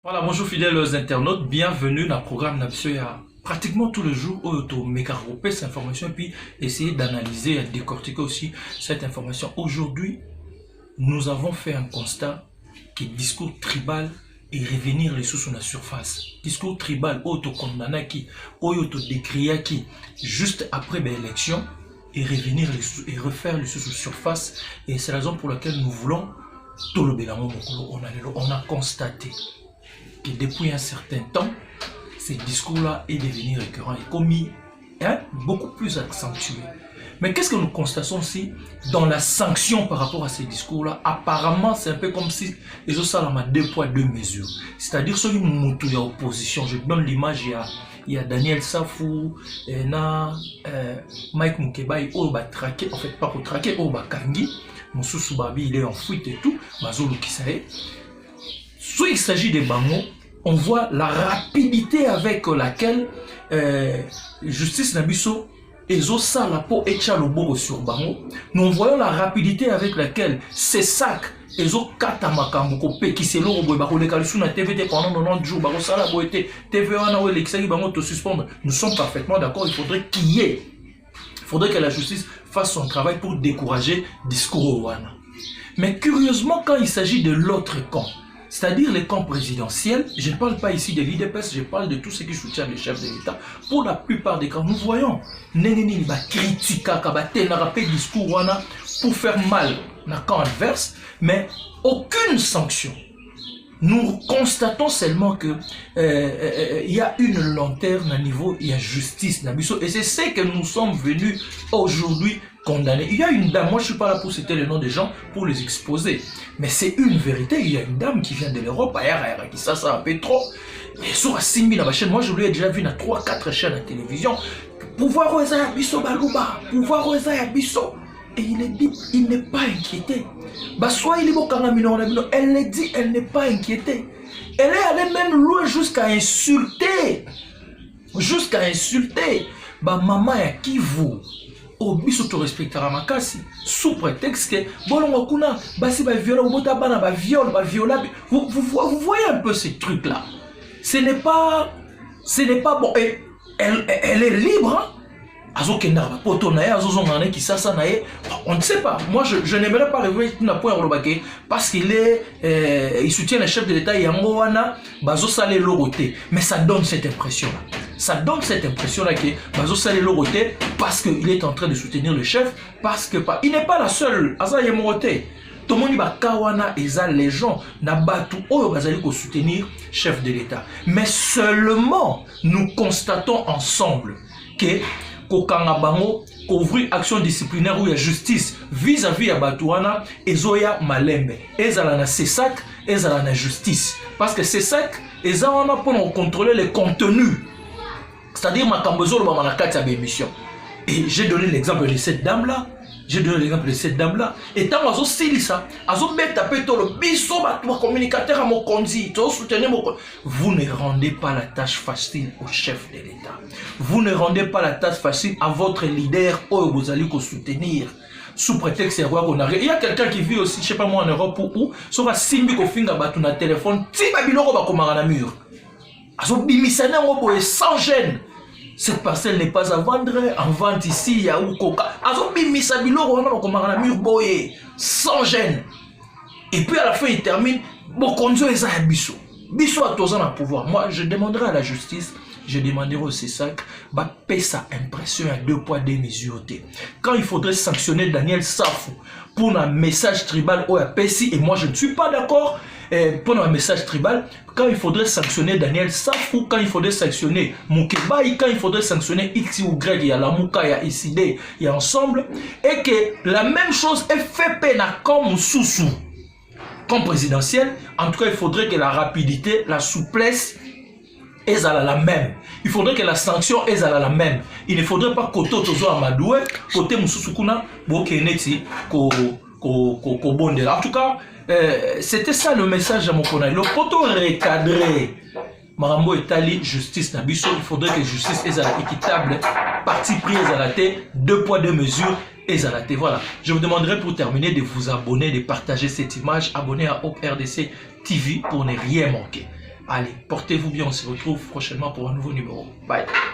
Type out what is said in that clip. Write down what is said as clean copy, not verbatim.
Voilà, bonjour fidèles internautes, bienvenue dans le programme Napsio. Il y a pratiquement tous les jours où on mégaropé cette information et puis essayer d'analyser et de décortiquer aussi cette information. Aujourd'hui, nous avons fait un constat que le discours tribal et revenir les sous sur la surface. Discours tribal, auto-condamné qui, auto-décrié qui, juste après l'élection, et revenir les sous et refaire les sous sur surface. Et c'est la raison pour laquelle nous voulons tout le bilan. On a constaté que depuis un certain temps, ce discours-là est devenu récurrent et commis beaucoup plus accentué. Mais qu'est-ce que nous constatons aussi dans la sanction par rapport à ces discours-là? Apparemment, c'est un peu comme si les autres salles ont deux poids, deux mesures. C'est-à-dire, ceux qui ont opposition, je donne l'image, il y a Daniel Safou, Mike Mukebai, en fait, pas pour traquer, Kangi, Moussou Soubabi, il est en fuite et tout, Mazolo Kisae. Soit il s'agit des bangos, on voit la rapidité avec laquelle justice Nabiso et Zosa la peau et Tchalobo sur bango. Nous voyons la rapidité avec laquelle ces sacs et Zo Katamakambo qui se l'ont rebarré na TVT pendant 90 jours, Baro Sala Boete, TVA ou Alexei Bango te suspendre. Nous sommes parfaitement d'accord, il faudrait qu'il y ait. Il faudrait que la justice fasse son travail pour décourager discours au Wana. Mais curieusement, quand il s'agit de l'autre camp, c'est-à-dire les camps présidentiels, je ne parle pas ici de l'IDPS, je parle de tous ceux qui soutiennent les chefs de l'État. Pour la plupart des camps, nous voyons Nénéni va critiquer, discours pour faire mal dans le camp adverse, mais aucune sanction. Nous constatons seulement que il y a une lanterne à niveau, il y a justice. Et c'est ce que nous sommes venus aujourd'hui condamner. Il y a une dame, moi je ne suis pas là pour citer le nom des gens, pour les exposer. Mais c'est une vérité, il y a une dame qui vient de l'Europe, qui ça un peu trop. Et sur la 6000 dans ma chaîne, moi je l'ai déjà vu dans 3-4 chaînes de télévision. Pouvoir aux Bisso Balouba, pouvoir aux Bisso. Et il est dit, il n'est pas inquiété. Elle l'a dit, elle n'est pas inquiétée. Elle est allée même loin jusqu'à insulter. Jusqu'à insulter. Maman ya Kivu. Oh, biso to respectera makasi. Sous prétexte que, bon, kuna, basi ba viola, ba viola. Vous voyez un peu ces trucs-là. Ce n'est pas bon. Et elle est libre, hein. On ne sait pas. Moi, je n'aimerais pas révéler tout point parce qu'il il soutient le chef de l'État mais ça donne cette impression-là. Ça donne cette impression-là que Bazo Salé Loroté parce qu'il est en train de soutenir le chef, parce que il n'est pas la seule. Aza Yemoroté. Tout le monde dit Kawana et les gens n'abattent ou soutenir chef de l'État. Mais seulement nous constatons ensemble que Kokangabango ouvrir action disciplinaire où il y a justice vis-à-vis à Batouana et Zoya Malembe. Et ça la CESAC et ça la justice. Parce que CESAC et ça on a pour contrôler les contenus. C'est-à-dire ma cambozo le manakati à émission. Et j'ai donné l'exemple de cette dame-là. Et tant que ça, vous ne rendez pas la tâche facile au chef de l'État. Vous ne rendez pas la tâche facile à votre leader ou vous allez soutenir. Sous prétexte qu'on arrive. Il y a quelqu'un qui vit aussi, je ne sais pas moi, en Europe ou sur un simbi qu'on finit à téléphone, si babiloko va comme un mur. Sans gêne. Cette parcelle n'est pas à vendre, en vente ici, il y a où coca. Sans gêne. Et puis à la fin, il termine. Bokonzo et Zahabiso. Biso a tous un pouvoir. Moi, je demanderai à la justice, je demanderai au CESAC, payer sa impression à 2 poids 2 mesures. Quand il faudrait sanctionner Daniel Safou pour un message tribal au APC, et moi je ne suis pas d'accord. Pour un message tribal, quand il faudrait sanctionner Daniel Safou, quand il faudrait sanctionner Mukebai, quand il faudrait sanctionner X ou Y, il y a la Mouka, il y a ICD, il y a ensemble, et que la même chose est faite comme Soussou, comme présidentiel. En tout cas, il faudrait que la rapidité, la souplesse, est la même. Il faudrait que la sanction est la même. Il ne faudrait pas que Toto Amadoué, côté Moussoukouna, Bokeneti, en tout cas, c'était ça le message à mon connaît. Le poteau recadré. Marambo Etali, justice Nabiso, il faudrait que justice est équitable, parti pris est 2 poids 2 mesures et Zalaté. Voilà, je vous demanderai pour terminer de vous abonner, de partager cette image, abonner à Hope RDC TV pour ne rien manquer. Allez, portez-vous bien, on se retrouve prochainement pour un nouveau numéro. Bye.